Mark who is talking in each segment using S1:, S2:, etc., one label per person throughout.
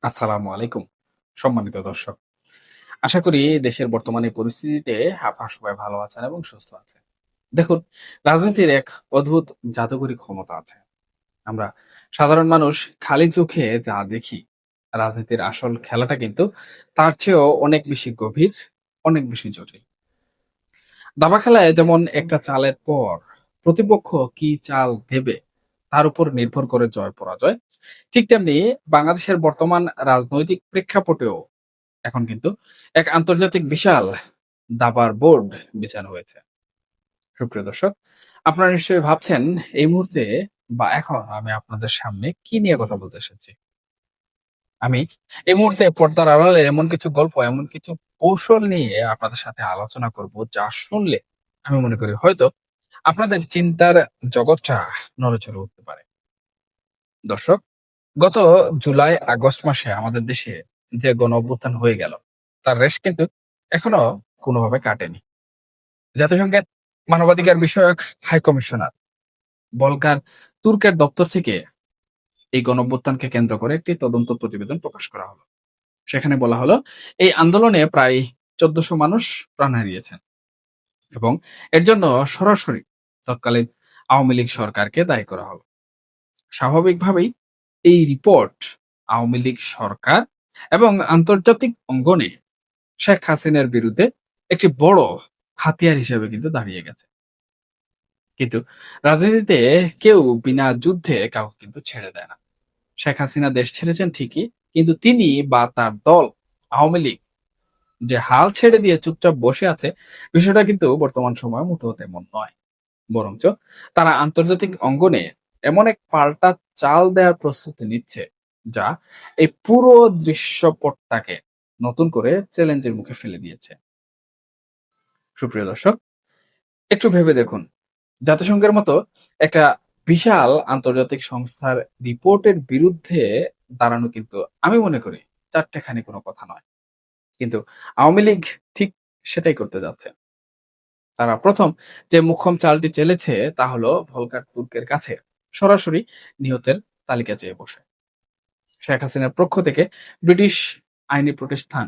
S1: আসসালামু আলাইকুম। সম্মানিত দর্শক। আশা করি দেশের বর্তমানে পরিস্থিতিতে আপনারা সবাই ভালো আছেন এবং সুস্থ আছেন। দেখুন, রাজনীতির এক অদ্ভুত জাদুকরী ক্ষমতা আছে। আমরা সাধারণ মানুষ খালি চোখে যা দেখি, রাজনীতির আসল খেলাটা কিন্তু তার চেয়েও অনেক বেশি গভীর, অনেক বেশি জটিল। দাবা খেলায় যেমন একটা চালের পর প্রতিপক্ষ কি চাল দেবে তার উপর নির্ভর করে জয় পরাজয়, ঠিক তেমনি বাংলাদেশের বর্তমান রাজনৈতিক প্রেক্ষাপটেও এখন কিন্তু এক আন্তর্জাতিক বিশাল দাবার বোর্ড বিছানো হয়েছে। সুপ্রিয় দর্শক, আপনারা নিশ্চয়ই ভাবছেন এই মুহূর্তে বা এখন আমি আপনাদের সামনে কি নিয়ে কথা বলতে এসেছি। আমি এই মুহূর্তে পর্দার আড়ালে এমন কিছু গল্প, এমন কিছু কৌশল নিয়ে আপনাদের সাথে আলোচনা করব যা শুনলে আমি মনে করি হয়তো আপনাদের চিন্তার জগৎটা নড়েচড়ে উঠতে পারে। দর্শক, গত জুলাই আগস্ট মাসে আমাদের দেশে যে গণ অভ্যুত্থান হয়ে গেল, তার রেশ কিন্তু এখনো কোনোভাবে কাটেনি। জাতিসংঘের মানবাধিকার বিষয়ক হাই কমিশনার ভলকার তুর্কের দপ্তর থেকে এই গণঅভ্যুত্থানকে কেন্দ্র করে একটি তদন্ত প্রতিবেদন প্রকাশ করা হলো। সেখানে বলা হলো এই আন্দোলনে প্রায় ১৪০০ মানুষ প্রাণ হারিয়েছেন এবং এর জন্য সরাসরি তৎকালীন আওয়ামী লীগ সরকারকে দায়ী করা হলো। স্বাভাবিকভাবেই এই রিপোর্ট আওয়ামী লীগ সরকার এবং আন্তর্জাতিক অঙ্গনে শেখ হাসিনার বিরুদ্ধে একটি বড় হাতিয়ার হিসেবে কিন্তু দাঁড়িয়ে গেছে। কিন্তু রাজনীতিতে কেউ বিনা যুদ্ধে কাউকে কিন্তু ছেড়ে দেয় না। শেখ হাসিনা দেশ ছেড়েছেন ঠিকই, কিন্তু তিনি বা তার দল আওয়ামী লীগ যে হাল ছেড়ে দিয়ে চুপচাপ বসে আছে, বিষয়টা কিন্তু বর্তমান সময়ে মোটেও তেমন নয়। বরঞ্চ তারা আন্তর্জাতিক অঙ্গনে এমন এক পাল্টা চাল দেওয়ার প্রস্তুতি নিচ্ছে, যা এই পুরো দৃশ্যপটটাকে নতুন করে চ্যালেঞ্জের মুখে ফেলে দিয়েছে। সুপ্রিয় দর্শক, একটু ভেবে দেখুন, জাতিসংঘের মতো একটা বিশাল আন্তর্জাতিক সংস্থার রিপোর্টের বিরুদ্ধে দাঁড়ানো কিন্তু আমি মনে করি চারটেখানি কোনো কথা নয়। কিন্তু আওয়ামী লীগ ঠিক সেটাই করতে যাচ্ছে। তারা প্রথম যে মোক্ষম চালটি চেলেছে তা হলো ভলকার তুর্কের কাছে সরাসরি নিহতের তালিকা চেয়ে বসে। শেখ হাসিনার পক্ষ থেকে ব্রিটিশ আইনি প্রতিষ্ঠান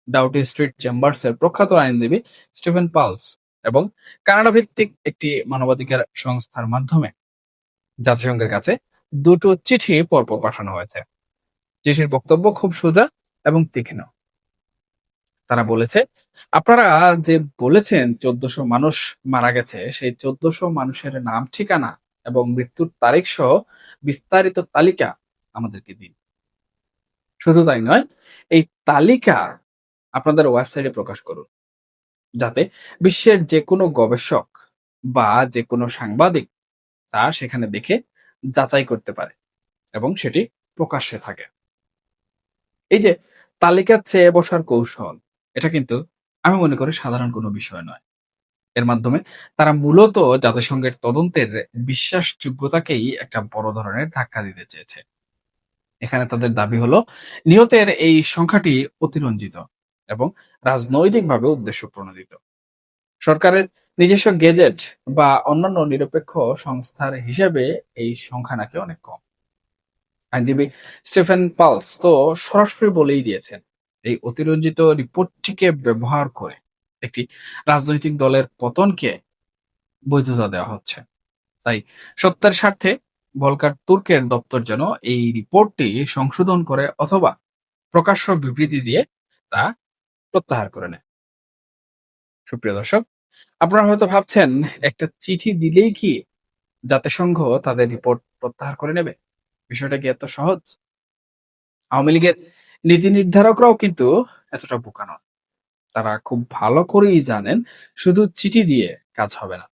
S1: ডাউটি স্ট্রিট চেম্বার্সের প্রখ্যাত আইনজীবী স্টিফেন পালস এবং কানাডা ভিত্তিক একটি মানবাধিকার সংস্থার মাধ্যমে জাতিসংঘের কাছে দুটো চিঠি পরপর পাঠানো হয়েছে। চিঠির বক্তব্য খুব সোজা এবং তীক্ষ্ণ। তারা বলেছে, আপনারা যে বলেছেন ১৪০০ মানুষ মারা গেছে, সেই ১৪০০ মানুষের নাম ঠিকানা এবং মৃত্যুর তারিখ সহ বিস্তারিত তালিকা আমাদেরকে দিন। শুধু তাই নয়, এই তালিকা আপনাদের ওয়েবসাইটে প্রকাশ করুন, যাতে বিশ্বের যে কোনো গবেষক বা যে কোনো সাংবাদিক তা সেখানে দেখে যাচাই করতে পারে এবং সেটি প্রকাশ্যে থাকে। এই যে তালিকা চেয়ে বসার কৌশল, এটা কিন্তু আমি মনে করি সাধারণ কোনো বিষয় নয়। এর মাধ্যমে তারা মূলত জাতিসংঘের তদন্তের বিশ্বাসযোগ্যতাকেই একটা বড় ধরনের ধাক্কা দিতে চেয়েছে। এখানে তাদের দাবি হলো নিহতের এই সংখ্যাটি অতিরঞ্জিত এবং রাজনৈতিকভাবে উদ্দেশ্য প্রণোদিত। সরকারের নিজস্ব গেজেট বা অন্যান্য নিরপেক্ষ সংস্থার হিসেবে এই সংখ্যা নাকি অনেক কম। আইনজীবী স্টিফেন পালস তো সরাসরি বলেই দিয়েছেন, এই অতিরঞ্জিত রিপোর্টটিকে ব্যবহার করে একটি রাজনৈতিক দলের পতনকে বৈধতা দেওয়া হচ্ছে। তাই সত্যের স্বার্থে ভলকার তুর্কের দপ্তর যেন এই রিপোর্টটি সংশোধন করে অথবা প্রকাশ্য বিবৃতি দিয়ে তা প্রত্যাহার করে নেয়। সুপ্রিয় দর্শক, আপনারা হয়তো ভাবছেন একটা চিঠি দিলেই কি জাতিসংঘ তাদের রিপোর্ট প্রত্যাহার করে নেবে? বিষয়টা কি এত সহজ? আওয়ামী লীগের নীতি নির্ধারকরাও কিন্তু এতটা বোকা নন। তারা খুব ভালো করেই জানেন শুধু চিঠি দিয়ে কাজ হবে না।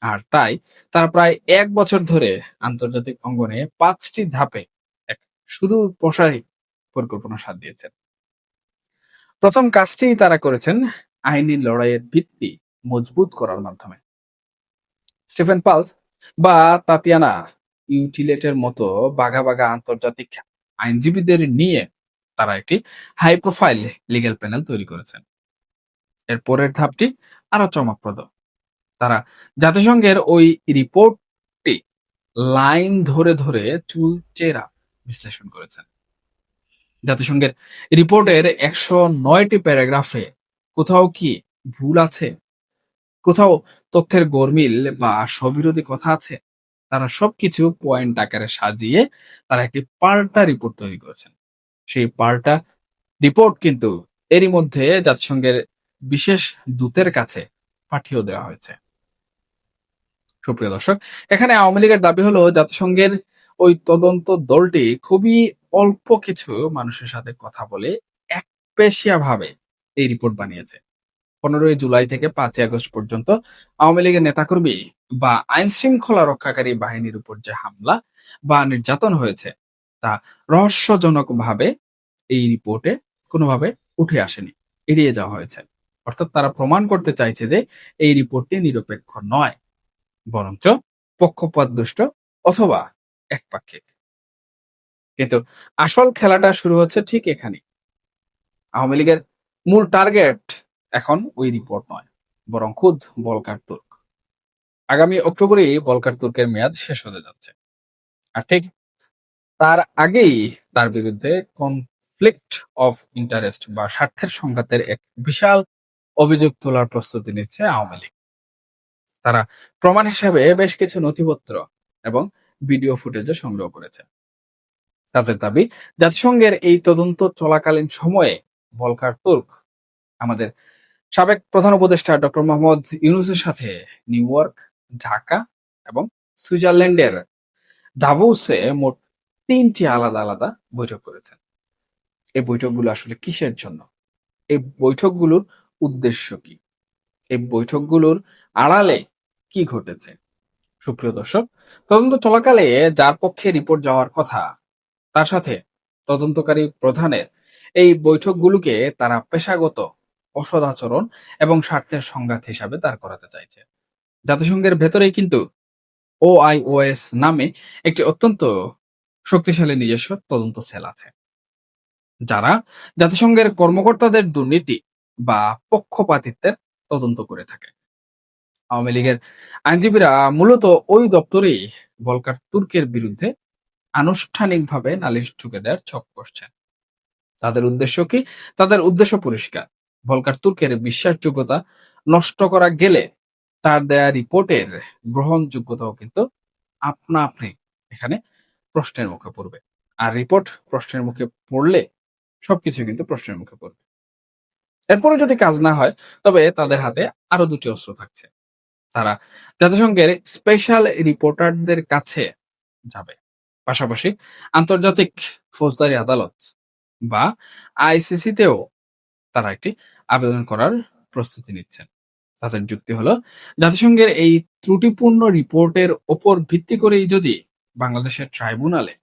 S1: আর তাই তারা প্রায় ১ বছর ধরে আন্তর্জাতিক অঙ্গনে ৫টি ধাপে এক সুদূর প্রসারী পরিকল্পনার সাথ দিয়েছেন। প্রথম কাজটি তারা করেছেন আইনি লড়াইয়ের ভিত্তি মজবুত করার মাধ্যমে। স্টিফেন পালস বা তাতিয়ানা ইউটিলেটের মতো বাঘা বাঘা আন্তর্জাতিক আইনজীবীদের নিয়ে তারা একটি হাই প্রোফাইল লিগ্যাল প্যানেল তৈরি করেছেন। এর পরের ধাপটি আরো চমকপ্রদ। তারা জাতিসংঘের ওই রিপোর্টটি লাইন ধরে ধরে চুলচেরা বিশ্লেষণ করেছেন। জাতিসংঘের রিপোর্টের ১০৯টি প্যারাগ্রাফে কোথাও কি ভুল আছে, কোথাও তথ্যের গরমিল বা স্ববিরোধী কথা আছে? তারা সবকিছু পয়েন্ট আকারে সাজিয়ে তারা একটি পাল্টা রিপোর্ট তৈরি করেছেন। সেই পাল্টা রিপোর্ট কিন্তু এরই মধ্যে জাতিসংঘের বিশেষ দূতের কাছে পাঠিয়েও দেওয়া হয়েছে। সুপ্রিয় দর্শক, এখানে আওয়ামী লীগের দাবি হলো জাতিসংঘের ওই তদন্ত দলটি খুবই অল্প কিছু মানুষের সাথে কথা বলে একপেশিয়া ভাবে এই রিপোর্ট বানিয়েছে। 15ই জুলাই থেকে 5ই আগস্ট পর্যন্ত আওয়ামী লীগের নেতাকর্মী বা আইন শৃঙ্খলা রক্ষাকারী বাহিনীর উপর যে হামলা বা নির্যাতন হয়েছে তা রহস্যজনকভাবে এই রিপোর্টে কোনোভাবে উঠে আসেনি, এড়িয়ে যাওয়া হয়েছে। অর্থাৎ তারা প্রমাণ করতে চাইছে যে এই রিপোর্টটি নিরপেক্ষ নয়, বরঞ্চ পক্ষপাতদুষ্ট অথবা একপাক্ষিক। কিন্তু আসল খেলাটা শুরু হচ্ছে ঠিক এখানে। আওয়ামী লীগের মূল টার্গেট এখন ওই রিপোর্ট নয়, বরং খুদ বলকার তুর্ক। আগামী অক্টোবরেই বলকার তুর্কের মেয়াদ শেষ হতে যাচ্ছে। আর ঠিক তার আগেই তার বিরুদ্ধে কনফ্লিক্ট অফ ইন্টারেস্ট বা স্বার্থের সংঘাতের এক বিশাল অভিযোগ তোলার প্রস্তুতি নিচ্ছে আওয়ামী লীগ। তারা প্রমাণ হিসেবে বেশ কিছু নথিপত্র এবং ভিডিও ফুটেজও সংগ্রহ করেছে। তাদের দাবি, জাতিসংঘের এই তদন্ত চলাকালীন সময়ে ভলকার তুর্ক আমাদের সাবেক প্রধান উপদেষ্টা ডক্টর মোহাম্মদ ইউনূসের সাথে নিউ ইয়র্ক, ঢাকা এবং সুইজারল্যান্ডের ডাভোসে মোট ৩টি আলাদা আলাদা বৈঠক করেছেন। এই বৈঠকগুলো আসলে কিসের জন্য? এই বৈঠকগুলোর উদ্দেশ্য কি? এই বৈঠকগুলোর আড়ালে কি ঘটেছে? সুপ্রিয় দর্শক, তদন্ত চলাকালে যার পক্ষে রিপোর্ট যাওয়ার কথা তার সাথে তদন্তকারী প্রধানের এই বৈঠকগুলোকে তারা পেশাগত অসদাচরণ এবং স্বার্থের সংঘাত হিসাবে দাঁড় করাতে চাইছে। জাতিসংঘের ভেতরেই কিন্তু OIOS নামে একটি অত্যন্ত শক্তিশালী নিজস্ব তদন্ত সেল আছে, যারা জাতিসংঘের কর্মকর্তাদের দুর্নীতি বা পক্ষপাতিত্বের তদন্ত করে থাকে। আওয়ামী লীগের আইনজীবীরা মূলত ওই দপ্তরেই ভলকার তুর্কের বিরুদ্ধে আনুষ্ঠানিকভাবে নালিশ ঠুকে দেওয়ার ছক কষছেন। তাদের উদ্দেশ্য কি? তাদের উদ্দেশ্য পরিষ্কার। ভলকার তুর্কের বিশ্বাসযোগ্যতা নষ্ট করা গেলে তার দেয়া রিপোর্টের গ্রহণযোগ্যতাও কিন্তু আপনা আপনি এখানে প্রশ্নের মুখে পড়বে। আর রিপোর্ট প্রশ্নের মুখে পড়লে সবকিছু কিন্তু প্রশ্নের মুখে পড়বে। এরপরে যদি কাজ না হয়, তবে তাদের হাতে আরো দুটি অস্ত্র থাকছে। তারা জাতিসংঘের স্পেশাল রিপোর্টারদের কাছে যাবে, পাশাপাশি আন্তর্জাতিক ফৌজদারি আদালত বা ICC তেও তারা একটি আবেদন করার প্রস্তুতি নিচ্ছেন। তাদের যুক্তি হলো, জাতিসংঘের এই ত্রুটিপূর্ণ রিপোর্টের ওপর ভিত্তি করেই যদি বাংলাদেশের ট্রাইব্যুনালে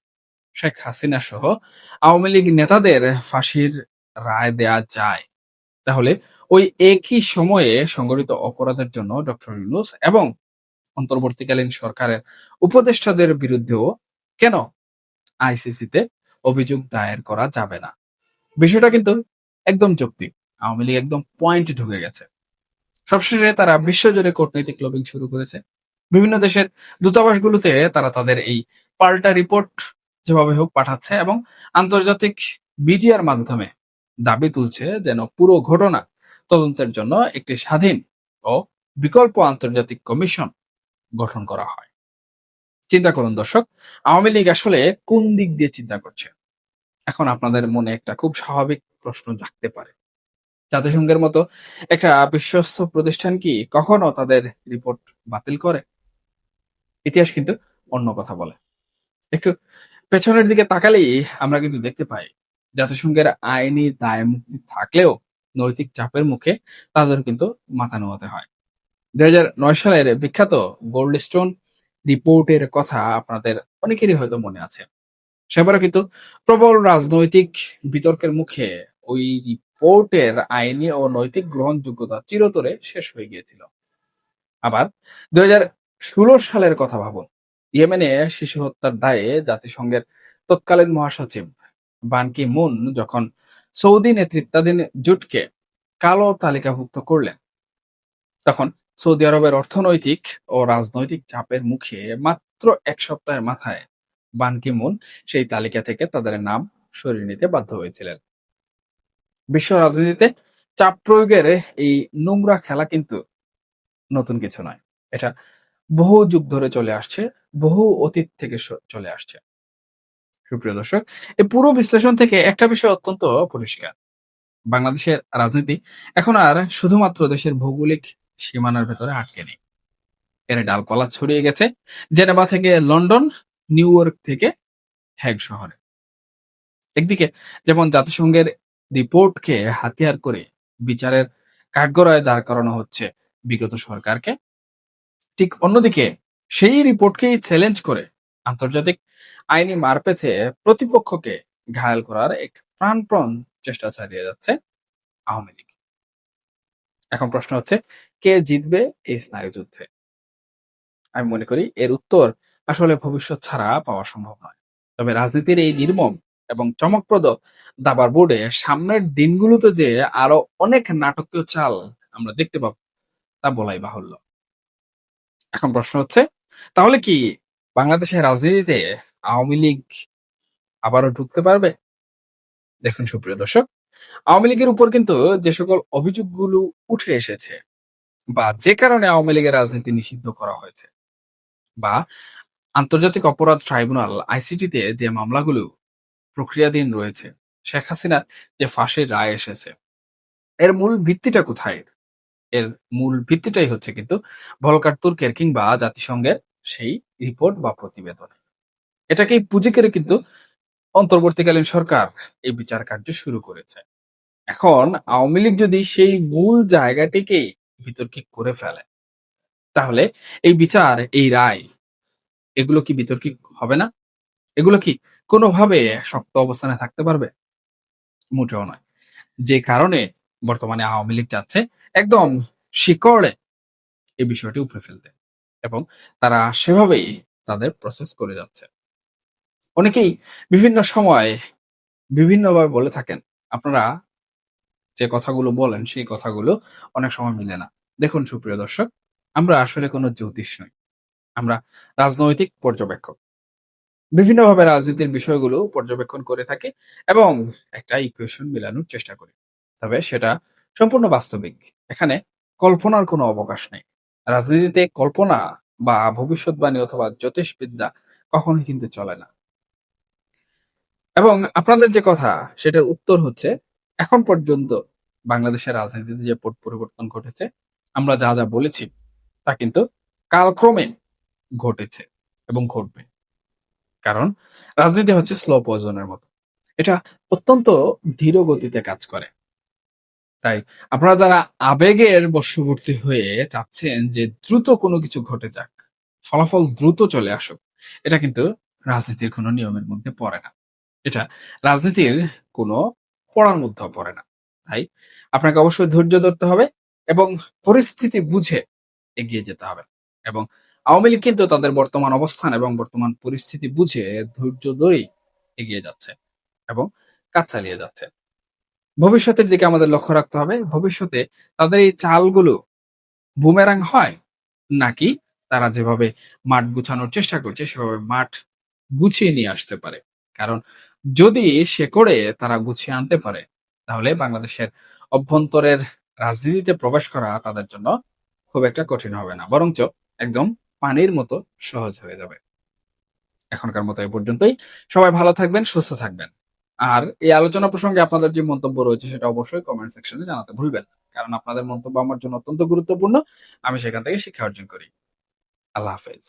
S1: শেখ হাসিনা সহ আওয়ামী লীগ নেতাদের ফাঁসির রায় দেয়া যায়, তাহলে ওই একই সময়ে সংগঠিত অপরাধের জন্য ডক্টর ইউনূস এবং অন্তর্বর্তীকালীন সরকারের উপদেষ্টাদের বিরুদ্ধেও কেন ICC তে অভিযোগ দায়ের করা যাবে না? বিষয়টা কিন্তু একদম যৌক্তিক। আওয়ামী লীগ একদম পয়েন্টে ঢুকে গেছে। সবশেষে তারা বিশ্বজুড়ে কূটনৈতিক লবিং শুরু করেছে। বিভিন্ন দেশের দূতাবাসগুলোতে তারা তাদের এই পাল্টা রিপোর্ট যেভাবে হোক পাঠাচ্ছে এবং আন্তর্জাতিক মিডিয়ার মাধ্যমে দাবি তুলছে যেন পুরো ঘটনা তদন্তের জন্য একটি স্বাধীন ও বিকল্প আন্তর্জাতিক কমিশন গঠন করা হয়। চিন্তা করুন দর্শক, আওয়ামী লীগ আসলে কোন দিক দিয়ে চিন্তা করছে? এখন আপনাদের মনে একটা খুব স্বাভাবিক প্রশ্ন জাগতে পারে, জাতিসংঘের মতো একটা বিশ্বস্ত প্রতিষ্ঠান কি কখনো তাদের রিপোর্ট বাতিল করে? ইতিহাস কিন্তু অন্য কথা বলে। একটু পেছনের দিকে তাকালেই আমরা কিন্তু দেখতে পাই, জাতিসংঘের আইনি দায় মুক্তি থাকলেও নৈতিক চাপের মুখে তাদের কিন্তু মাথা নোয়াতে হয়। 2009 সালের বিখ্যাত গোল্ডস্টোন রিপোর্টের কথা আপনাদের অনেকেরই হয়তো মনে আছে। সেবারও কিন্তু প্রবল রাজনৈতিক বিতর্কের মুখে ওই রিপোর্টের আইনি ও নৈতিক গ্রহণযোগ্যতা চিরতরে শেষ হয়ে গিয়েছিল। আবার 2016 সালের কথা ভাবুন। ইয়েমেনে শিশু হত্যার দায়ে জাতিসংঘের তৎকালীন মহাসচিব বান কি মুন যখন সৌদি নেতৃত্বাধীন জোটকে কালো তালিকাভুক্ত করলেন, তখন সৌদি আরবের অর্থনৈতিক ও রাজনৈতিক চাপের মুখে মাত্র 1 সপ্তাহের মাথায় বান কি মুন সেই তালিকা থেকে তাদের নাম সরিয়ে নিতে বাধ্য হয়েছিলেন। বিশ্ব রাজনীতিতে চাপ প্রয়োগের এই নোংরা খেলা কিন্তু নতুন কিছু নয়। এটা বহু যুগ ধরে চলে আসছে, বহু অতীত থেকে চলে আসছে। সুপ্রিয় দর্শক, এই পুরো বিশ্লেষণ থেকে একটা বিষয় অত্যন্ত পরিষ্কার। বাংলাদেশের রাজনীতি এখন আর শুধুমাত্র দেশের ভৌগোলিক সীমানার ভেতরে আটকে নেই। এর ডালপালা ছড়িয়ে গেছে জেনেভা থেকে লন্ডন, নিউ ইয়র্ক থেকে হ্যাগ শহরে। একদিকে যেমন জাতিসংঘের রিপোর্টকে হাতিয়ার করে বিচারের কাঠগড়ায় দাঁড় করানো হচ্ছে বিগত সরকারকে, ঠিক অন্যদিকে সেই রিপোর্টকেই চ্যালেঞ্জ করে আন্তর্জাতিক আইনি মারপ্যাচে প্রতিপক্ষকে ঘায়েল করার এক প্রাণপণ চেষ্টা চালিয়ে যাচ্ছে আওয়ামী লীগ। এখন প্রশ্ন হচ্ছে, কে জিতবে এই স্নায়ুযুদ্ধে? আমি মনে করি এর উত্তর আসলে ভবিষ্যৎ ছাড়া পাওয়া সম্ভব নয়। তবে রাজনীতির এই নির্মম এবং চমকপ্রদ দাবার বোর্ডে সামনের দিনগুলোতে যে আরো অনেক নাটকীয় চাল আমরা দেখতে পাবো তা বলাই বাহুল্য। এখন প্রশ্ন হচ্ছে, তাহলে কি বাংলাদেশের রাজনীতিতে আওয়ামী লীগ আবারও ঢুকতে পারবে? দেখুন সুপ্রিয় দর্শক, আওয়ামী লীগের উপর কিন্তু যে সকল অভিযোগগুলো উঠে এসেছে বা যে কারণে আওয়ামী লীগের রাজনীতি নিষিদ্ধ করা হয়েছে, বা আন্তর্জাতিক অপরাধ ট্রাইব্যুনাল আইসিটিতে যে মামলাগুলো প্রক্রিয়াধীন রয়েছে, শেখ হাসিনার যে ফাঁসির রায় এসেছে, এর মূল ভিত্তিটা কোথায়? এর মূল ভিত্তিটাই হচ্ছে কিন্তু ভলকার তুর্কের কিংবা জাতিসংঘের সেই রিপোর্ট বা প্রতিবেদন। এটাকেই পুঁজি করে কিন্তু অন্তর্বর্তীকালীন সরকার এই বিচার কার্য শুরু করেছে। এখন আওয়ামী লীগ যদি সেই মূল জায়গাটিকেই বিতর্কিত করে ফেলে, তাহলে এই বিচার, এই রায়, এগুলো কি বিতর্কিত হবে না? এগুলো কি কোনোভাবে শক্ত অবস্থানে থাকতে পারবে? মোটেও নয়। যে কারণে বর্তমানে আওয়ামী লীগ চাচ্ছে একদম শিকড়ে এই বিষয়টি উপড়ে ফেলতে, এবং তারা সেভাবেই তাদের প্রসেস করে যাচ্ছে। অনেকেই বিভিন্ন সময় বিভিন্নভাবে বলে থাকেন, আপনারা যে কথাগুলো বলেন সেই কথাগুলো অনেক সময় মিলে না। দেখুন সুপ্রিয় দর্শক, আমরা আসলে কোনো জ্যোতিষ নই, আমরা রাজনৈতিক পর্যবেক্ষক। বিভিন্নভাবে রাজনীতির বিষয়গুলো পর্যবেক্ষণ করে থাকি এবং একটা ইকুয়েশন মেলানোর চেষ্টা করি। তবে সেটা সম্পূর্ণ বাস্তবিক। এখানে কল্পনার কোনো অবকাশ নেই। রাজনীতিতে কল্পনা বা ভবিষ্যৎবাণী অথবা জ্যোতিষবিদ্যা কখনোই কিন্তু চলে না। এবং আপনাদের যে কথা, সেটার উত্তর হচ্ছে, এখন পর্যন্ত বাংলাদেশের রাজনীতিতে যে পট পরিবর্তন ঘটেছে, আমরা যা যা বলেছি তা কিন্তু কালক্রমে ঘটেছে এবং ঘটবে। কারণ রাজনীতি হচ্ছে স্লো পয়জনের মতো। এটা অত্যন্ত ধীর গতিতে কাজ করে। তাই আপনারা যারা আবেগের বশবর্তী হয়ে চাচ্ছেন যে দ্রুত কোনো কিছু ঘটে যাক, ফলাফল দ্রুত চলে আসুক, এটা কিন্তু রাজনীতির কোনো নিয়মের মধ্যে পড়ে না। এটা রাজনীতির কোনো পড়ার মধ্যেও পড়ে না। তাই আপনাকে অবশ্যই ধৈর্য ধরতে হবে এবং পরিস্থিতি বুঝে এগিয়ে যেতে হবে। এবং আওয়ামী লীগ কিন্তু তাদের বর্তমান অবস্থান এবং বর্তমান পরিস্থিতি বুঝে ধৈর্য ধরেই এগিয়ে যাচ্ছে এবং কাজ চালিয়ে যাচ্ছে। ভবিষ্যতের দিকে আমাদের লক্ষ্য রাখতে হবে। ভবিষ্যতে তাদের এই চালগুলো বুমেরাং হয়, নাকি তারা যেভাবে মাঠ গুছানোর চেষ্টা করছে সেভাবে মাঠ গুছিয়ে নিয়ে আসতে পারে। কারণ যদি শেকড়ে তারা গুছিয়ে আনতে পারে, তাহলে বাংলাদেশের অভ্যন্তরের রাজনীতিতে প্রবেশ করা তাদের জন্য খুব একটা কঠিন হবে না, বরঞ্চ একদম পানির মতো সহজ হয়ে যাবে। এখনকার মতো এ পর্যন্তই। সবাই ভালো থাকবেন, সুস্থ থাকবেন। আর এই আলোচনা প্রসঙ্গে আপনাদের যে মন্তব্য রয়েছে সেটা অবশ্যই কমেন্ট সেকশনে জানাতে ভুলবেন না। কারণ আপনাদের মন্তব্য আমার জন্য অত্যন্ত গুরুত্বপূর্ণ। আমি সেখান থেকে শিক্ষা অর্জন করি। আল্লাহ হাফেজ।